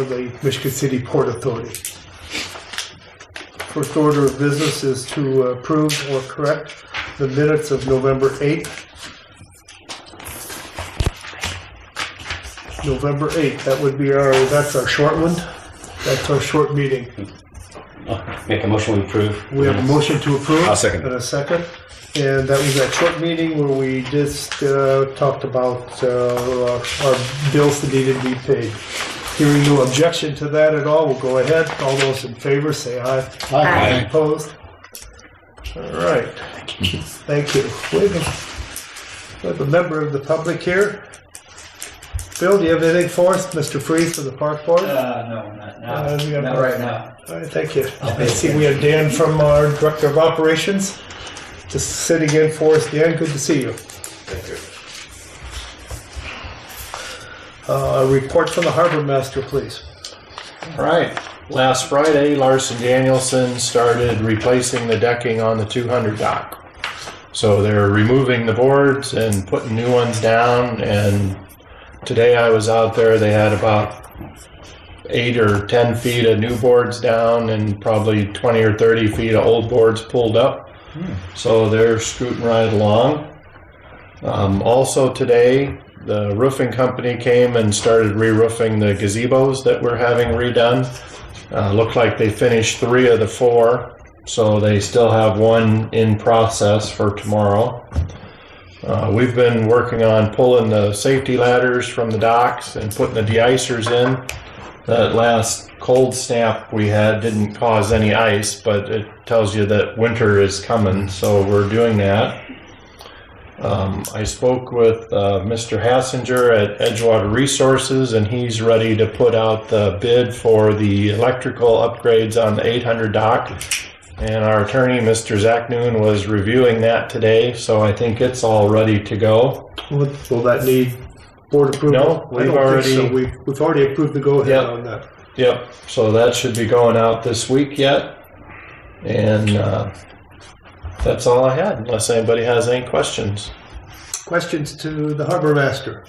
the Michigan City Port Authority. First order of business is to approve or correct the minutes of November 8th. November 8th, that would be that's our short one. That's our short meeting. Make a motion to approve. We have a motion to approve. I'll second. And a second. And that was that short meeting where we just talked about our bills that needed to be paid. Hearing no objection to that at all, we'll go ahead. All those in favor say aye. Aye. Opposed? All right. Thank you. We have a member of the public here. Bill, do you have anything for us, Mr. Freeze, for the park board? No, not now. Not Not right now. All right, thank you. I see we have Dan from our Director of Operations, just sitting in for us. Dan, good to see you. Thank you. A report from the Harbor Master, please. All right. Last Friday, Larson Danielson started replacing the decking on the 200 dock. So they're removing the boards and putting new ones down. And today I was out there, they had about 8 or 10 feet of new boards down and probably 20 or 30 feet of old boards pulled up. So they're scooting right along. Also today, the roofing company came and started re-roofing the gazebos that we're having redone. Looked like they finished 3 of the 4, so they still have 1 in process for tomorrow. We've been working on pulling the safety ladders from the docks and putting the de-icers in. That last cold snap we had didn't cause any ice, but it tells you that winter is coming, so we're doing that. I spoke with Mr. Hassinger at Edgewater Resources, and he's ready to put out the bid for the electrical upgrades on the 800 dock. And our attorney, Mr. Zach Noon, was reviewing that today, so I think it's all ready to go. Will that need board approval? No, we've already... So. We've already approved the go-ahead on that. Yep, so that should be going out this week yet. And that's all I had, unless anybody has any questions. Questions to the Harbor Master?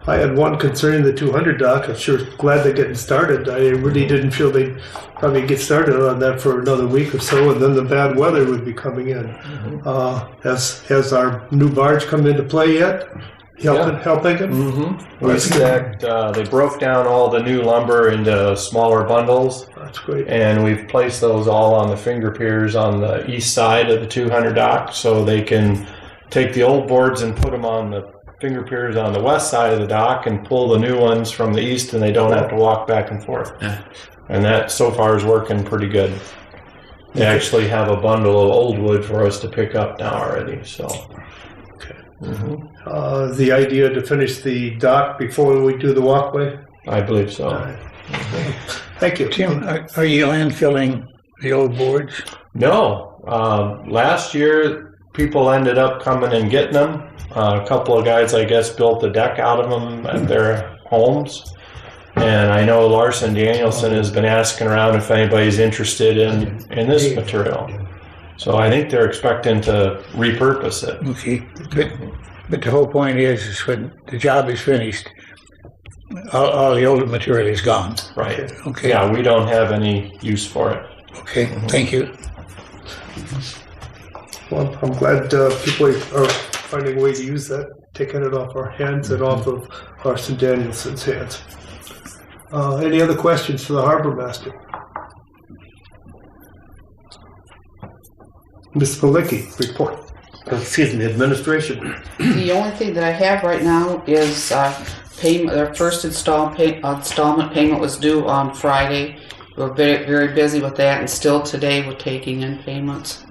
I had one concerning the 200 dock. I'm sure glad they're getting started. I really didn't feel they'd probably get started on that for another week or so, and then the bad weather would be coming in. Has our new barge come into play yet? Helping it? Mm-hmm. We stacked, they broke down all the new lumber into smaller bundles. That's great. And we've placed those all on the finger piers on the east side of the 200 dock, so they can take the old boards and put them on the finger piers on the west side of the dock and pull the new ones from the east, and they don't have to walk back and forth. And that so far is working pretty good. They actually have a bundle of old wood for us to pick up now already. So, the idea to finish the dock before we do the walkway? I believe so. Thank you. Tim, are you landfilling the old boards? No. Last year, people ended up coming and getting them. A couple of guys, I guess, built a deck out of them at their homes. And I know Larson Danielson has been asking around if anybody's interested in this material. So I think they're expecting to repurpose it. Okay, but the whole point is when the job is finished, all the older material is gone. Right. Okay. Yeah, we don't have any use for it. Okay, thank you. Well, I'm glad people are finding a way to use that, taking it off our hands and off of Larson Danielson's hands. Any other questions for the Harbor Master? Ms. Malicki, report. Excuse me, administration. The only thing that I have right now is payment. Their first installment payment was due on Friday. We're very, very busy with that, and still today we're taking in payments.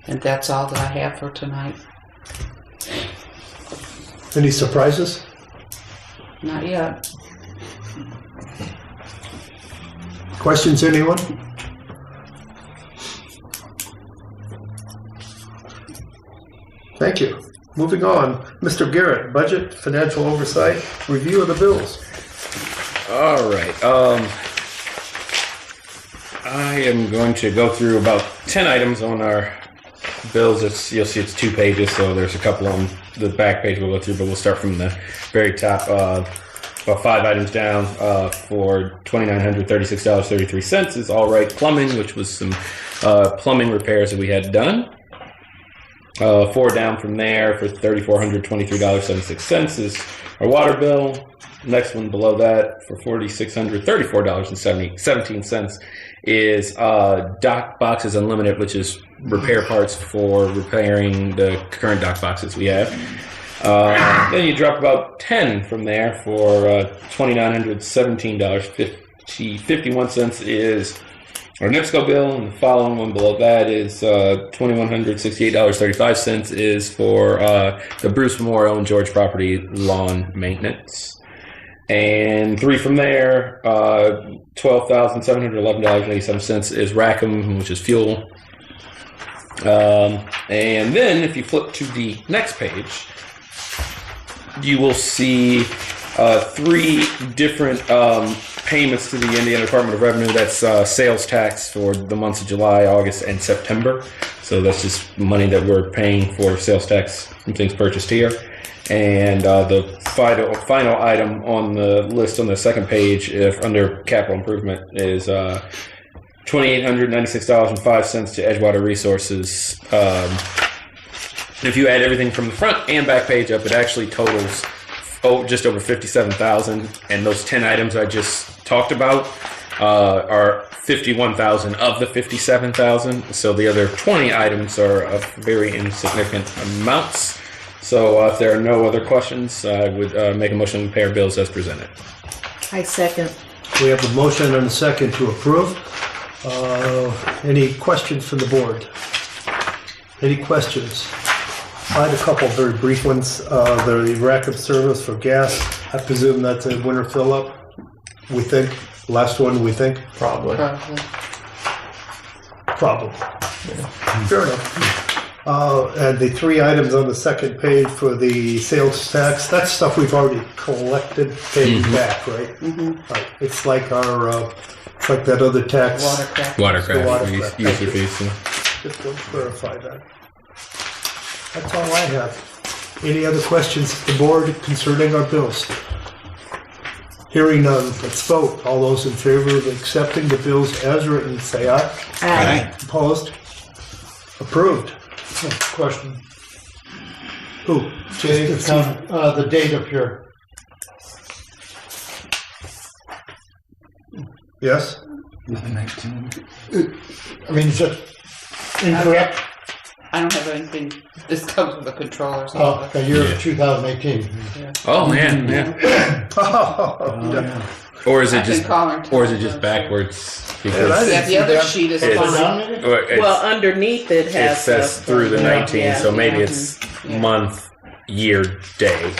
And that's all that I have for tonight. Any surprises? Not yet. Questions, anyone? Thank you. Moving on. Mr. Garrett, budget, financial oversight, review of the bills. All right. I am going to go through about 10 items on our bills, you'll see it's 2 pages, so there's a couple on the back page we'll go through, but we'll start from the very top. About 5 items down for $2,936.33 is All Right Plumbing, which was some plumbing repairs that we had done. 4 down from there for $3,423.76 is our water bill. Next one below that for $4,634.17 is Dock Boxes Unlimited, which is repair parts for repairing the current dock boxes we have. Then you drop about 10 from there for $2,917.51 is our NIPSCO bill, and the following one below that is $2,168.35 is for the Bruce Memorial and George property lawn maintenance. And 3 from there, $12,711.87 is Rackham, which is fuel. And then if you flip to the next page, you will see 3 different payments to the Indiana Department of Revenue. That's sales tax for the months of July, August, and September. So that's just money that we're paying for sales tax from things purchased here. And the final item on the list on the second page, if under capital improvement, is $2,896.05 to Edgewater Resources. If you add everything from the front and back page up, it actually totals just over $57,000. And those 10 items I just talked about are $51,000 of the $57,000. So the other 20 items are of very insignificant amounts. So if there are no other questions, I would make a motion to pay our bills as presented. I second. We have a motion and a second to approve. Any questions from the board? Any questions? I had a couple very brief ones. The Rackham service for gas, I presume that's a winter fill-up, we think. Last one, we think? Probably. Probably. Fair enough. And the 3 items on the second page for the sales tax, that's stuff we've already collected, paid back, right? Right. It's like our, it's like that other tax. Watercraft. User fees. Yeah. Just to clarify that. That's all I have. Any other questions of the board concerning our bills? Hearing none, let's vote. All those in favor of accepting the bills as written, say aye. Aye. Opposed? Approved. Question. Who? Jay? The date up here. Yes? I mean, is it incorrect? I don't have anything. This comes with the controller. So Oh, the year of 2018. Oh, yeah. Or is it just backwards? Because yeah, the other sheet is fine. Well, underneath it it has says stuff through the from- 19, yeah, so maybe yeah. it's month, year, day,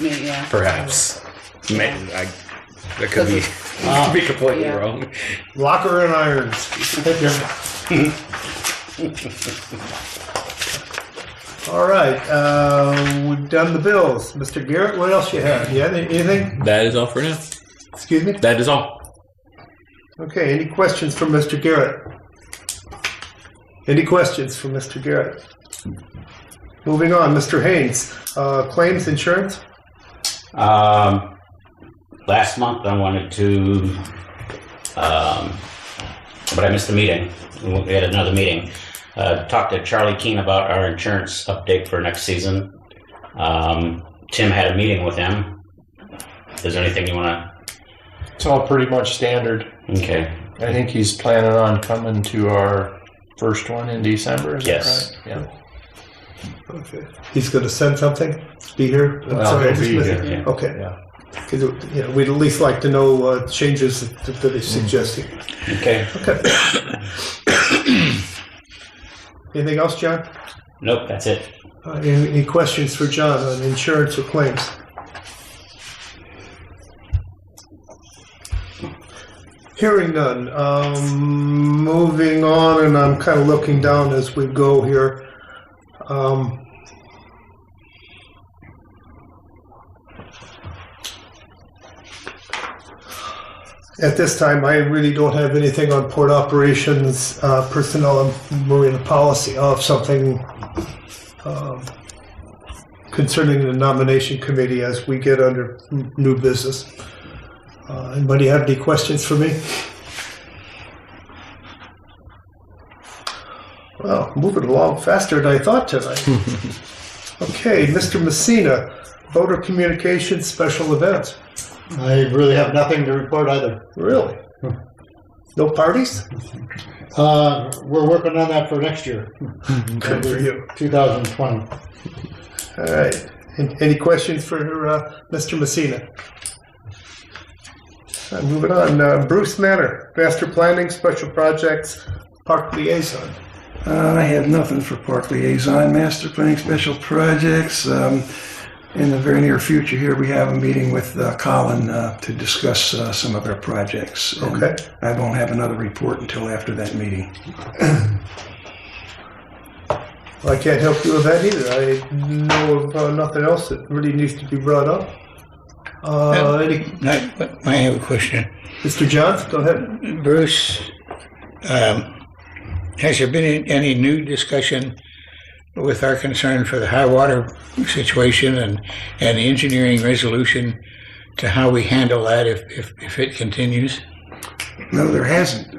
Yeah. perhaps. That could be completely Yeah. wrong. Locker and irons. Thank you. All right. We've done the bills. Mr. Garrett, what else you have? You have anything? That is all for now. Excuse me? That is all. Okay, any questions from Mr. Garrett? Any questions from Mr. Garrett? Moving on, Mr. Haynes, claims insurance? Last month I wanted to, but I missed the meeting. We had another meeting. Talked to Charlie Keene about our insurance update for next season. Tim had a meeting with him. Is there anything you want to? It's all pretty much standard. Okay. I think he's planning on coming to our first one in December. Is Yes. that right? Yeah. Okay. He's going to send something? Be here? I'm Well, sorry, I he'll just be missed here, it. yeah. Okay. Yeah. Because we'd at least like to know changes that he's suggesting. Okay. Okay. Anything else, John? Nope, that's it. Any questions for John on insurance or claims? Hearing none. Moving on, and I'm kind of looking down as we go here. At this time, I really don't have anything on port operations, personnel, and marina policy. I'll have something concerning the nomination committee as we get under new business. Anybody have any questions for me? Well, moving along faster than I thought tonight. Okay, Mr. Messina, voter communications, special events. I really have nothing to report either. Really? No parties? We're working on that for next year. Good for you. 2020. All right. Any questions for Mr. Messina? Moving on. Bruce Manor, master planning, special projects, park liaison. I have nothing for park liaison, master planning, special projects. In the very near future here, we have a meeting with Colin to discuss some of our projects. And Okay. I won't have another report until after that meeting. Well, I can't help you with that either. I know of nothing else that really needs to be brought up. I have a question. Mr. Johns, go ahead. Bruce, has there been any new discussion with our concern for the high water situation and the engineering resolution to how we handle that if it continues? No, there hasn't.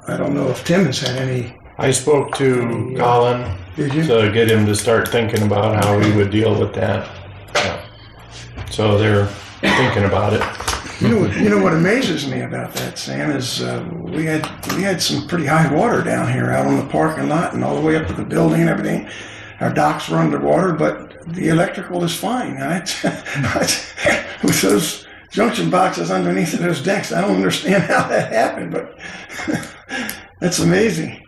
I don't know if Tim has had any. I spoke to Colin Did you? to get him to start thinking about how we would deal with that. Yeah. So they're thinking about it. You know what amazes me about that, Sam, is we had some pretty high water down here out on the parking lot and all the way up to the building and everything. Our docks were underwater, but the electrical is fine. With those junction boxes underneath of those decks, I don't understand how that happened, but that's amazing.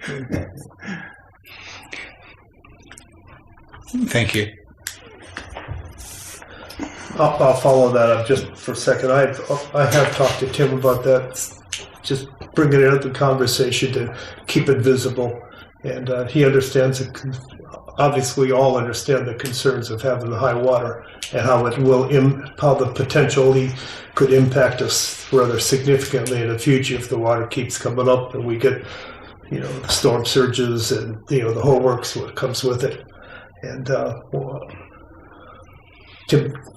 Thank you. I'll follow that up just for a second. I have talked to Tim about that, just bringing it up in conversation to keep it visible. And he understands it. Obviously, we all understand the concerns of having the high water and how it will, how the potentially could impact us rather significantly in the future if the water keeps coming up and we get, the storm surges and the whole works what comes with it. And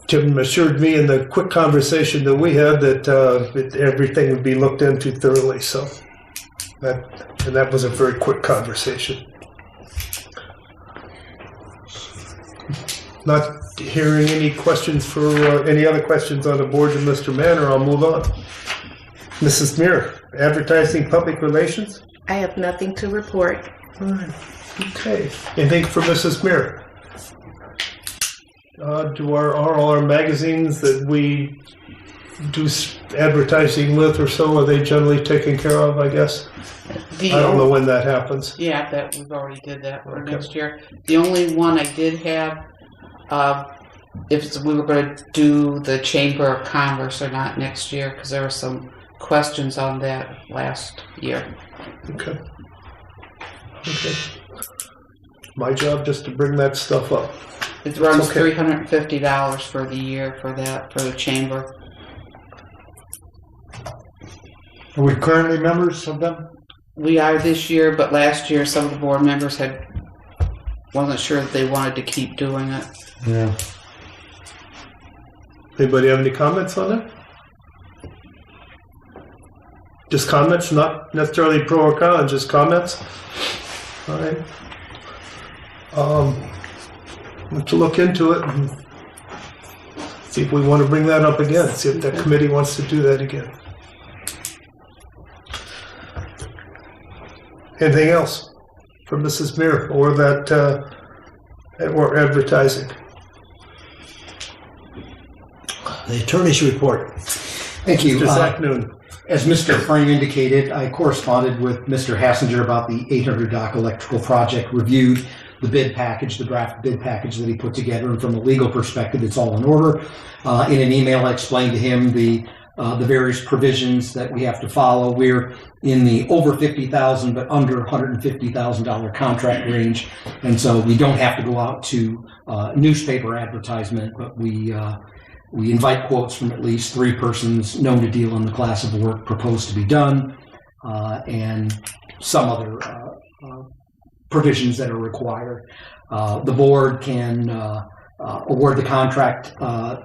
Tim assured me in the quick conversation that we had that everything would be looked into thoroughly. So that was a very quick conversation. Not hearing any questions for any other questions on the board to Mr. Manor, I'll move on. Mrs. Muir, advertising, public relations. I have nothing to report. All right. Okay. Anything for Mrs. Muir? Are all our magazines that we do advertising with or so, are they generally taken care of, I guess? I don't know when that happens. Yeah, that we've already did that for next year. The only one I did have, if we were going to do the Chamber of Commerce or not next year, because there were some questions on that last year. Okay. My job just to bring that stuff up. It runs okay. $350 for the year for the chamber. Are we currently members of them? We are this year, but last year some of the board members wasn't sure that they wanted to keep doing it. Yeah. Anybody have any comments on that? Just comments, not necessarily pro or con, just comments. All right. To look into it and see if we want to bring that up again. See if that committee wants to do that again. Anything else for Mrs. Muir or that or advertising? The attorney's report. Thank you. Mr. Sacknoon. As Mr. Frame indicated, I corresponded with Mr. Hassinger about the 800 dock electrical project, reviewed the bid package, the draft bid package that he put together, and from a legal perspective, it's all in order. In an email, I explained to him the various provisions that we have to follow. We're in the over $50,000 but under $150,000 contract range, and so we don't have to go out to newspaper advertisement, but we We invite quotes from at least 3 persons known to deal in the class of work proposed to be done, and some other provisions that are required. The board can award the contract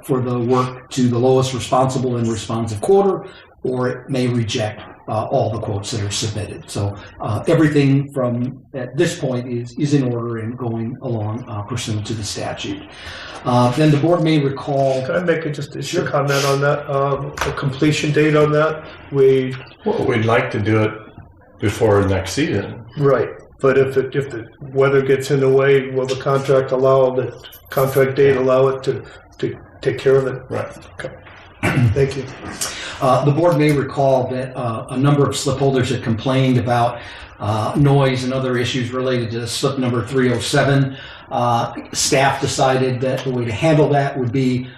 for the work to the lowest responsible and responsive quoter, or it may reject all the quotes that are submitted. So everything from at this point is in order and going along pursuant to the statute. Then the board may recall. Can I make just a comment on that? A completion date on that? We'd like to do it before next season. Right. But if the weather gets in the way, will the contract date allow it to take care of it? Right. Okay. Thank you. The board may recall that a number of slip holders had complained about noise and other issues related to slip number 307. Staff decided that the way to handle that would be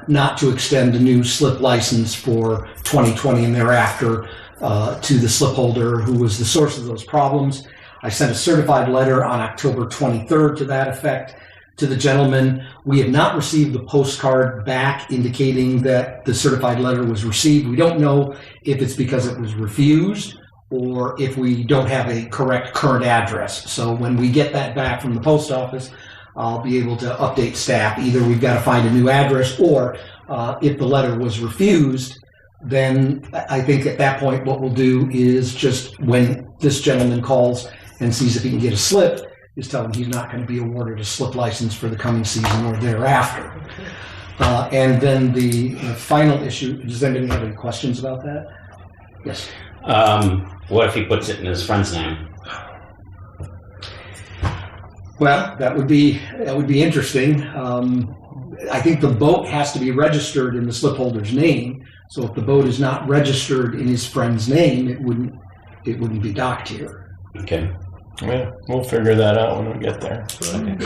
not to extend a new slip license for 2020 and thereafter to the slip holder who was the source of those problems. I sent a certified letter on October 23rd to that effect to the gentleman. We have not received the postcard back indicating that the certified letter was received. We don't know if it's because it was refused or if we don't have a correct current address. So when we get that back from the post office, I'll be able to update staff. Either we've got to find a new address, or if the letter was refused, then I think at that point what we'll do is just when this gentleman calls and sees if he can get a slip, is tell him he's not going to be awarded a slip license for the coming season or thereafter. And then the final issue, does anybody have any questions about that? Yes. What if he puts it in his friend's name? Well, that would be interesting. I think the boat has to be registered in the slip holder's name. So if the boat is not registered in his friend's name, it wouldn't be docked here. Okay. Yeah, we'll figure that out when we get there. Okay.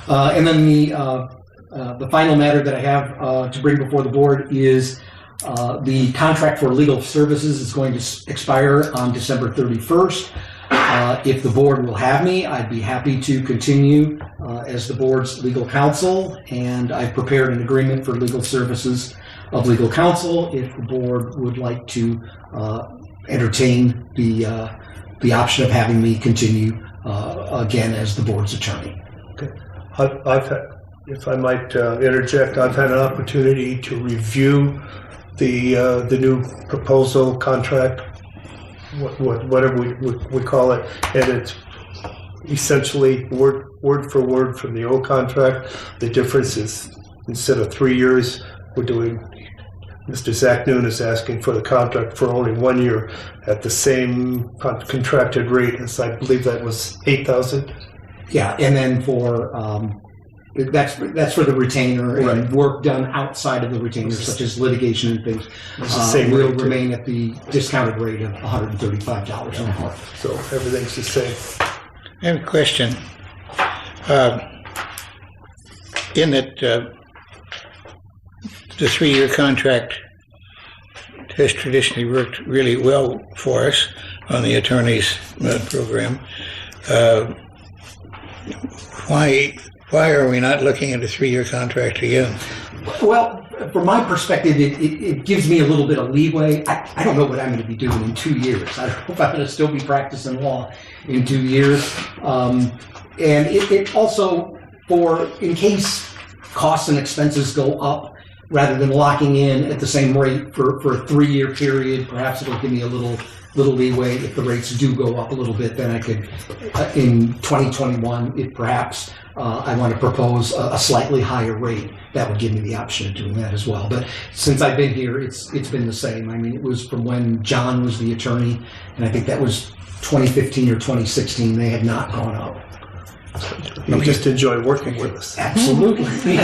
And then the final matter that I have to bring before the board is the contract for legal services is going to expire on December 31st. If the board will have me, I'd be happy to continue as the board's legal counsel, and I've prepared an agreement for legal services of legal counsel if the board would like to entertain the option of having me continue again as the board's attorney. Okay. I've had, if I might interject, I've had an opportunity to review the new proposal contract, whatever we call it, and it's essentially word for word from the old contract. The difference is instead of 3 years, we're doing. Mr. Zach Noon is asking for the contract for only 1 year at the same contracted rate as I believe that was $8,000. Yeah, and then for that's for the retainer and work done outside of the retainer, such as litigation and things. Will remain at the discounted rate of $135 an hour. So everything's the same. I have a question. In that the 3-year contract has traditionally worked really well for us on the attorney's program. Why are we not looking at a 3-year contract again? Well, from my perspective, it gives me a little bit of leeway. I don't know what I'm going to be doing in 2 years. I don't know if I'm going to still be practicing law in 2 years. And it also, in case costs and expenses go up, rather than locking in at the same rate for a 3-year period, perhaps it'll give me a little leeway. If the rates do go up a little bit, then I could, in 2021, if perhaps I want to propose a slightly higher rate, that would give me the option of doing that as well. But since I've been here, it's been the same. I mean, it was from when John was the attorney, and I think that was 2015 or 2016. They had not gone up. You just enjoy working with us. Absolutely.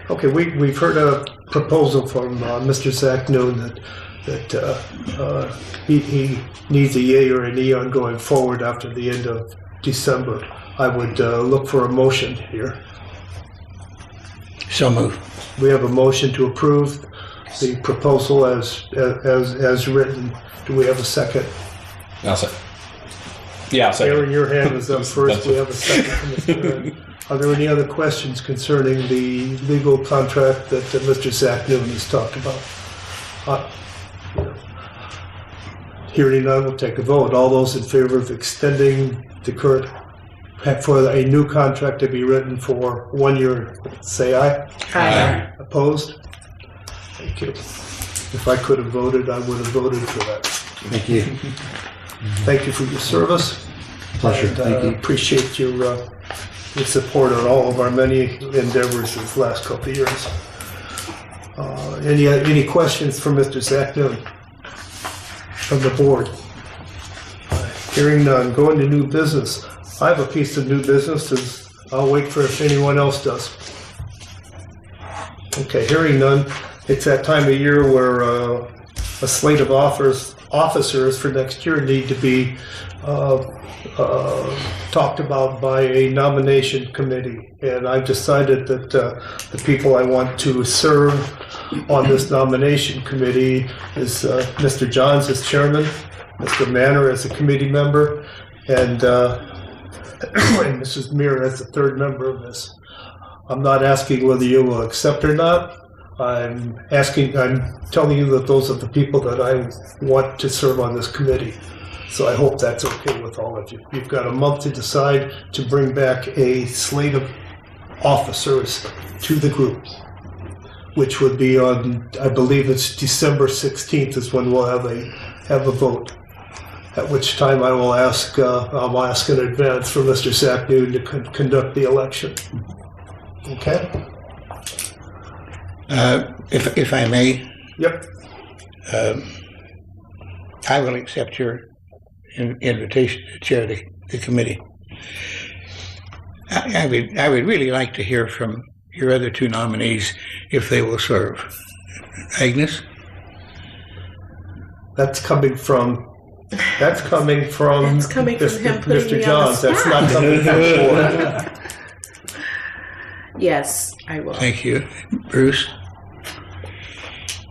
Okay, we've heard a proposal from Mr. Zach Noon that he needs a yay or a nay on going forward after the end of December. I would look for a motion here. So moved. We have a motion to approve the proposal as written. Do we have a second? I'll say. Yeah, I'll say. Aaron, your hand is up first. We have a second from Mr. Aaron. Are there any other questions concerning the legal contract that Mr. Zach Newman has talked about? Hearing none, we'll take a vote. All those in favor of extending the current, for a new contract to be written for 1 year, say aye. Aye. Opposed? Thank you. If I could have voted, I would have voted for that. Thank you. Thank you for your service. Pleasure. And, Thank you. Appreciate your support on all of our many endeavors this last couple of years. Any questions for Mr. Zach Newman from the board? Hearing none, going to new business. I have a piece of new business. I'll wait for if anyone else does. Okay, hearing none. It's that time of year where a slate of officers for next year need to be talked about by a nomination committee. And I've decided that the people I want to serve on this nomination committee is Mr. Johns as chairman, Mr. Manor as a committee member, and Mrs. Meir as the third member of this. I'm not asking whether you will accept or not. I'm telling you that those are the people that I want to serve on this committee. So I hope that's okay with all of you. You've got a month to decide to bring back a slate of officers to the group, which would be on, I believe it's December 16th is when we'll have a vote. At which time I'll ask in advance for Mr. Zach Newman to conduct the election. Okay? If I may, Yep. I will accept your invitation to chair the committee. I would really like to hear from your other two nominees if they will serve. Agnes? That's coming from That's coming from him putting Mr. me on Johns. the That's spot. not coming from the board. Yes, I will. Thank you. Bruce?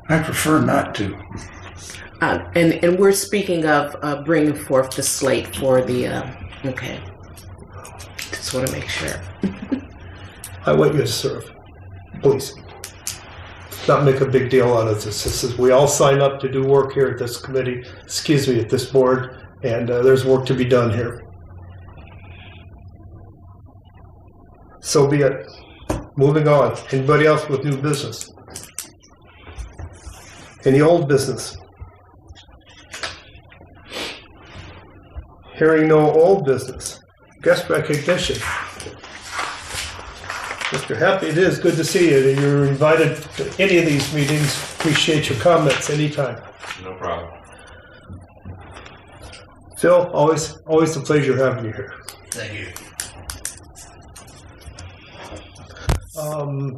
I prefer not to. And we're speaking of bringing forth the slate for the, okay. Just want to make sure. I want you to serve. Please. Not make a big deal out of this. This is, we all sign up to do work here at this committee, at this board, and there's work to be done here. So be it. Moving on. Anybody else with new business? Any old business? Hearing no old business. Guest recognition. Mr. Happy, it is good to see you. You're invited to any of these meetings. Appreciate your comments anytime. No problem. Phil, always a pleasure having you here. Thank you.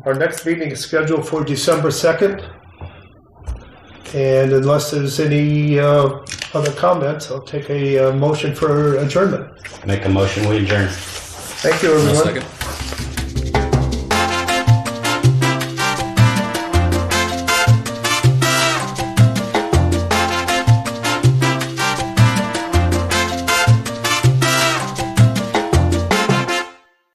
Our next meeting is scheduled for December 2nd. And unless there's any other comments, I'll take a motion for adjournment. Make a motion, we adjourn. Thank you, everyone. One second.